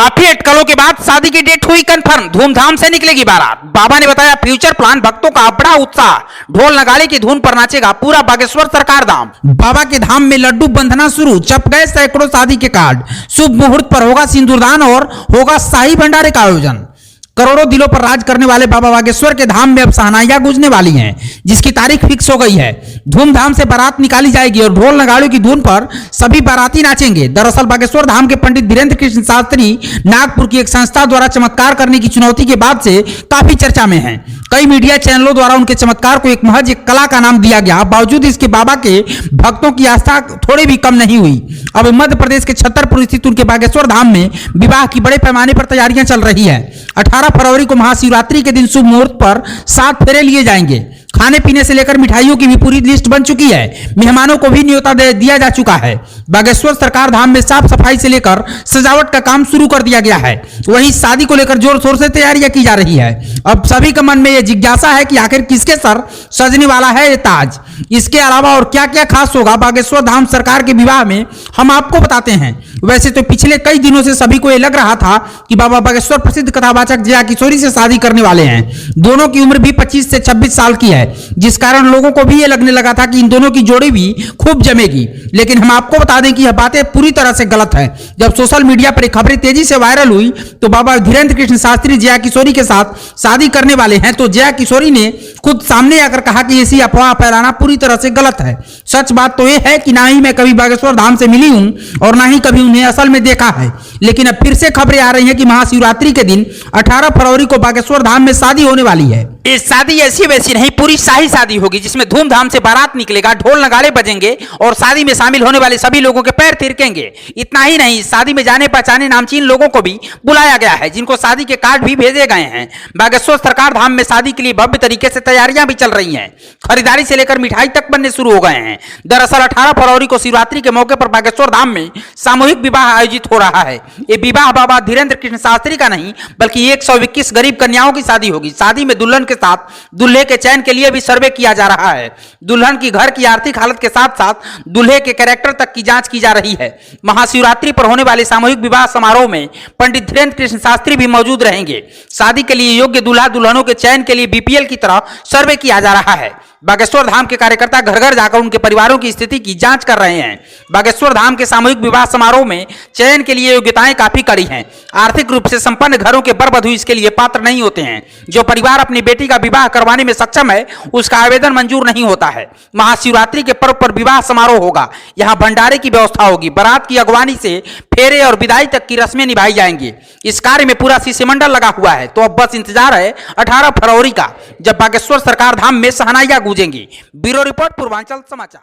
काफी अटकलों के बाद शादी की डेट हुई कंफर्म, धूमधाम से निकलेगी बारात। बाबा ने बताया फ्यूचर प्लान, भक्तों का बड़ा उत्साह, ढोल नगाड़े की धुन पर नाचेगा पूरा बागेश्वर सरकार धाम। बाबा के धाम में लड्डू बंधना शुरू, छप गए सैकड़ों शादी के कार्ड। शुभ मुहूर्त पर होगा सिंदूरदान और होगा शाही भंडारे का आयोजन। करोड़ों दिलों पर राज करने वाले बाबा बागेश्वर के धाम में अब शहनाइयां गूंजने वाली हैं, जिसकी तारीख फिक्स हो गई है। धूमधाम से बारात निकाली जाएगी और ढोल नगाड़ों की धुन पर सभी बाराती नाचेंगे। दरअसल बागेश्वर धाम के पंडित धीरेन्द्र कृष्ण शास्त्री नागपुर की एक संस्था द्वारा चमत्कार करने की चुनौती के बाद से काफी चर्चा में हैं। कई मीडिया चैनलों द्वारा उनके चमत्कार को एक महज एक कला का नाम दिया गया। बावजूद इसके बाबा के भक्तों की आस्था थोड़ी भी कम नहीं हुई। अब मध्य प्रदेश के छतरपुर स्थित उनके बागेश्वर धाम में विवाह की बड़े पैमाने पर तैयारियां चल रही है। 18 फरवरी को महाशिवरात्रि के दिन शुभ मुहूर्त पर 7 फेरे लिए जाएंगे। खाने पीने से लेकर मिठाइयों की भी पूरी लिस्ट बन चुकी है। मेहमानों को भी न्योता दिया जा चुका है। बागेश्वर सरकार धाम में साफ सफाई से लेकर सजावट का काम शुरू कर दिया गया है। वहीं शादी को लेकर जोर शोर से तैयारियां की जा रही है। अब सभी के मन में यह जिज्ञासा है कि आखिर किसके सर सजने वाला है ये ताज। इसके अलावा और क्या क्या खास होगा बागेश्वर धाम सरकार के विवाह में, हम आपको बताते हैं। वैसे तो पिछले कई दिनों से सभी को यह लग रहा था कि बाबा बागेश्वर प्रसिद्ध कथावाचक जया किशोरी से शादी करने वाले हैं। दोनों की उम्र भी 25 से 26 साल की है, जिस कारण लोगों को भी यह लगने लगा था कि इन दोनों की जोड़ी भी खूब जमेगी। लेकिन हम आपको बता दें कि यह बातें पूरी तरह से गलत है। जब सोशल मीडिया पर खबरें तेजी से वायरल हुई तो बाबा धीरेन्द्र कृष्ण शास्त्री जया किशोरी के साथ शादी करने वाले हैं, तो जया किशोरी ने खुद सामने आकर कहा कि ऐसी अफवाह फैलाना पूरी तरह से गलत है। सच बात तो यह है कि ना ही मैं कभी बागेश्वर धाम से मिली हूं और ना ही कभी उन्हें असल में देखा है। लेकिन अब फिर से खबरें आ रही हैं कि महाशिवरात्रि के दिन 18 फरवरी को बागेश्वर धाम में शादी होने वाली है। ये शादी ऐसी वैसी नहीं, पूरी शाही शादी होगी, जिसमें धूमधाम से बारात निकलेगा, ढोल नगाड़े बजेंगे और शादी में शामिल होने वाले सभी लोगों के पैर थिरकेंगे। इतना ही नहीं, शादी में जाने पहचाने नामचीन लोगों को भी बुलाया गया है, जिनको शादी के कार्ड भी भेजे गए हैं। बागेश्वर सरकार धाम में शादी के लिए भव्य तरीके से तैयारियां भी चल रही हैं। खरीदारी से लेकर मिठाई तक बनने शुरू हो गए हैं। दरअसल 18 फरवरी को शिवरात्रि के मौके पर बागेश्वर धाम में सामूहिक विवाह आयोजित हो रहा है। ये विवाह बाबा धीरेन्द्र कृष्ण शास्त्री का नहीं, बल्कि 121 गरीब कन्याओं की शादी होगी। शादी में दुल्हन के साथ दूल्हे के चयन के लिए भी सर्वे किया जा रहा है। दुल्हन की घर की आर्थिक हालत के साथ साथ दूल्हे के कैरेक्टर तक की जांच की जा रही है। महाशिवरात्रि पर होने वाले सामूहिक विवाह समारोह में पंडित धीरेन्द्र कृष्ण शास्त्री भी मौजूद रहेंगे। शादी के लिए योग्य दूल्हा दुल्हनों के चयन के लिए बीपीएल की तरह सर्वे किया जा रहा है। बागेश्वर धाम के कार्यकर्ता घर घर जाकर उनके परिवारों की स्थिति की जांच कर रहे हैं। बागेश्वर धाम के सामूहिक विवाह समारोह में चयन के लिए योग्यताएं काफी कड़ी हैं। आर्थिक रूप से संपन्न घरों के वर वधू इसके लिए पात्र नहीं होते हैं। जो परिवार अपनी बेटी का विवाह करवाने में सक्षम है, उसका आवेदन मंजूर नहीं होता है। महाशिवरात्रि के पर्व पर विवाह समारोह होगा। यहाँ भंडारे की व्यवस्था होगी। बारात की अगवानी से फेरे और विदाई तक की रस्में निभाई जाएंगी। इस कार्य में पूरा शिष्टमंडल लगा हुआ है। तो अब बस इंतजार है 18 फरवरी का, जब बागेश्वर सरकार धाम में शहनाइयां गूंजेंगी। ब्यूरो रिपोर्ट, पूर्वांचल समाचार।